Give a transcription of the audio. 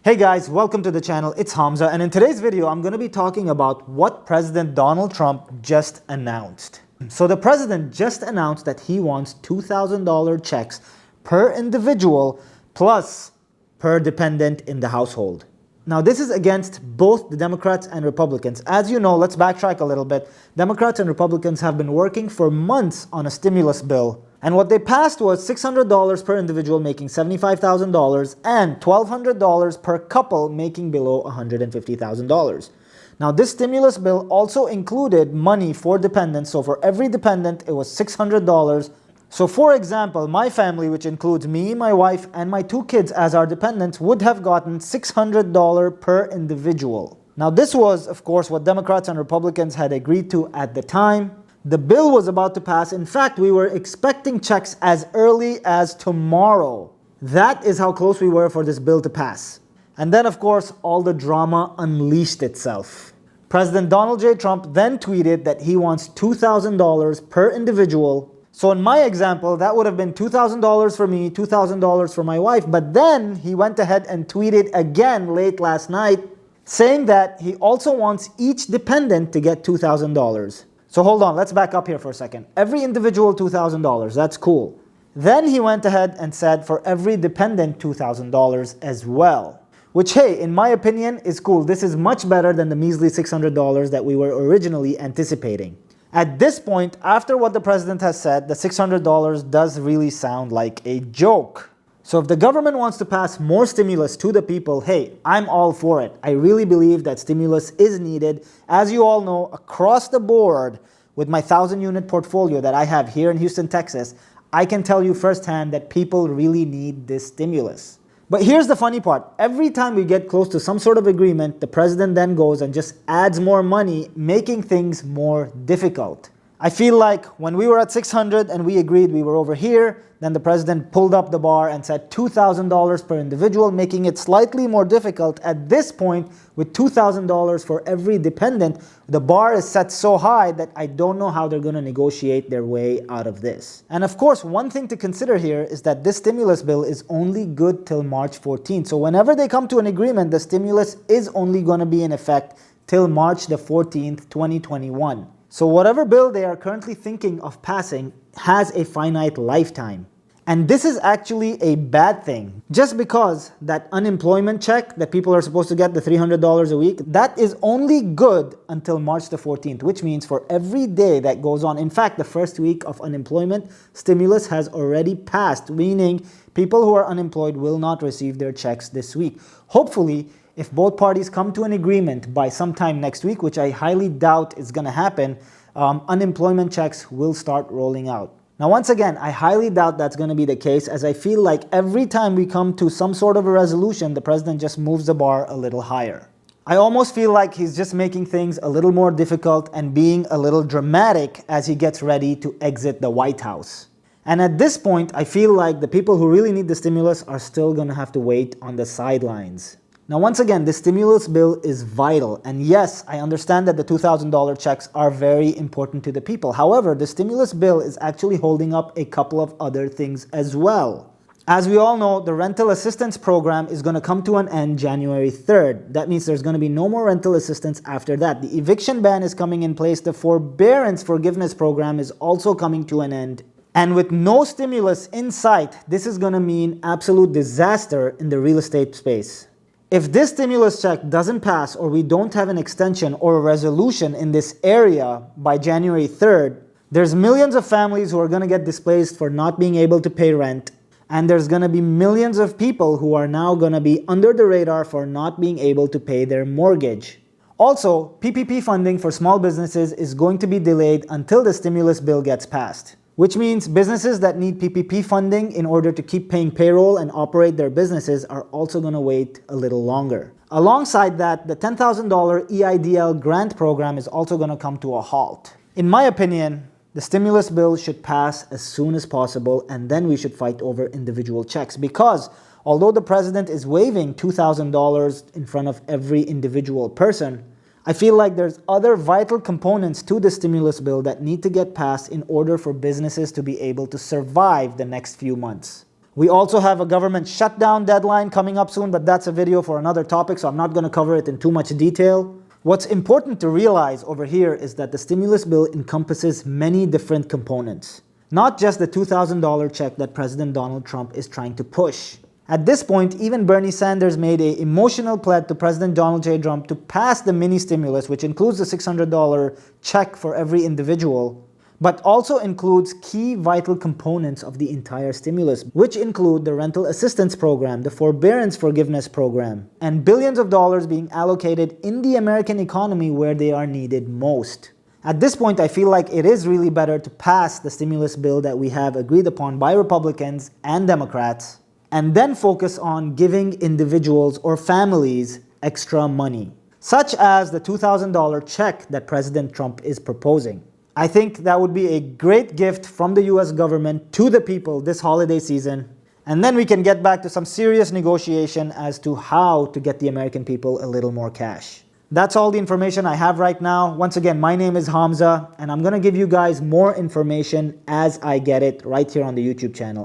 Hey guys, welcome to the channel. It's Hamza, and in today's video I'm going to be talking about what President Donald Trump just announced. So the president just announced that he wants $2,000 checks per individual plus per dependent in the household. Now this is against both the Democrats and Republicans. As you know, let's backtrack a little bit. Democrats and Republicans have been working for months on a stimulus bill. And what they passed was $600 per individual making $75,000 and $1,200 per couple making below $150,000. Now this stimulus bill also included money for dependents. So for every dependent, it was $600. So for example, my family, which includes me, my wife, and my 2 kids as our dependents, would have gotten $600 per individual. Now this was, of course, what Democrats and Republicans had agreed to at the time. The bill was about to pass. In fact, we were expecting checks as early as tomorrow. That is how close we were for this bill to pass. And then, of course, all the drama unleashed itself. President Donald J. Trump then tweeted that he wants $2,000 per individual. So in my example, that would have been $2,000 for me, $2,000 for my wife. But then he went ahead and tweeted again late last night, saying that he also wants each dependent to get $2,000. So hold on, let's back up here for a second. Every individual $2,000, that's cool. Then he went ahead and said for every dependent $2,000 as well. Which, hey, in my opinion, is cool. This is much better than the measly $600 that we were originally anticipating. At this point, after what the president has said, the $600 does really sound like a joke. So if the government wants to pass more stimulus to the people, hey, I'm all for it. I really believe that stimulus is needed. As you all know, across the board, with my 1,000-unit portfolio that I have here in Houston, Texas, I can tell you firsthand that people really need this stimulus. But here's the funny part. Every time we get close to some sort of agreement, the president then goes and just adds more money, making things more difficult. I feel like when we were at 600 and we agreed we were over here, then the president pulled up the bar and said $2,000 per individual, making it slightly more difficult. At this point, with $2,000 for every dependent, the bar is set so high that I don't know how they're going to negotiate their way out of this. And of course, one thing to consider here is that this stimulus bill is only good till March 14th. So whenever they come to an agreement, the stimulus is only going to be in effect till March the 14th, 2021. So whatever bill they are currently thinking of passing has a finite lifetime. And this is actually a bad thing. Just because that unemployment check that people are supposed to get, the $300 a week, that is only good until March the 14th, which means for every day that goes on. In fact, the first week of unemployment stimulus has already passed, meaning people who are unemployed will not receive their checks this week. Hopefully, if both parties come to an agreement by sometime next week, which I highly doubt is going to happen, unemployment checks will start rolling out. Now, once again, I highly doubt that's going to be the case, as I feel like every time we come to some sort of a resolution, the president just moves the bar a little higher. I almost feel like he's just making things a little more difficult and being a little dramatic as he gets ready to exit the White House. And at this point, I feel like the people who really need the stimulus are still going to have to wait on the sidelines. Now, once again, the stimulus bill is vital. And yes, I understand that the $2,000 checks are very important to the people. However, the stimulus bill is actually holding up a couple of other things as well. As we all know, the rental assistance program is going to come to an end January 3rd. That means there's going to be no more rental assistance after that. The eviction ban is coming in place. The forbearance forgiveness program is also coming to an end. And with no stimulus in sight, this is going to mean absolute disaster in the real estate space. If this stimulus check doesn't pass, or we don't have an extension or a resolution in this area by January 3rd, there's millions of families who are going to get displaced for not being able to pay rent. And there's going to be millions of people who are now going to be under the radar for not being able to pay their mortgage. Also, PPP funding for small businesses is going to be delayed until the stimulus bill gets passed. Which means businesses that need PPP funding in order to keep paying payroll and operate their businesses are also going to wait a little longer. Alongside that, the $10,000 EIDL grant program is also going to come to a halt. In my opinion, the stimulus bill should pass as soon as possible, and then we should fight over individual checks, because although the president is waiving $2,000 in front of every individual person, I feel like there's other vital components to the stimulus bill that need to get passed in order for businesses to be able to survive the next few months. We also have a government shutdown deadline coming up soon, but that's a video for another topic, so I'm not going to cover it in too much detail. What's important to realize over here is that the stimulus bill encompasses many different components, not just the $2,000 check that President Donald Trump is trying to push. At this point, even Bernie Sanders made an emotional pledge to President Donald J. Trump to pass the mini stimulus, which includes the $600 check for every individual, but also includes key vital components of the entire stimulus, which include the rental assistance program, the forbearance forgiveness program, and billions of dollars being allocated in the American economy where they are needed most. At this point, I feel like it is really better to pass the stimulus bill that we have agreed upon by Republicans and Democrats, and then focus on giving individuals or families extra money, such as the $2,000 check that President Trump is proposing. I think that would be a great gift from the US government to the people this holiday season. And then we can get back to some serious negotiation as to how to get the American people a little more cash. That's all the information I have right now. Once again, my name is Hamza, and I'm going to give you guys more information as I get it right here on the YouTube channel.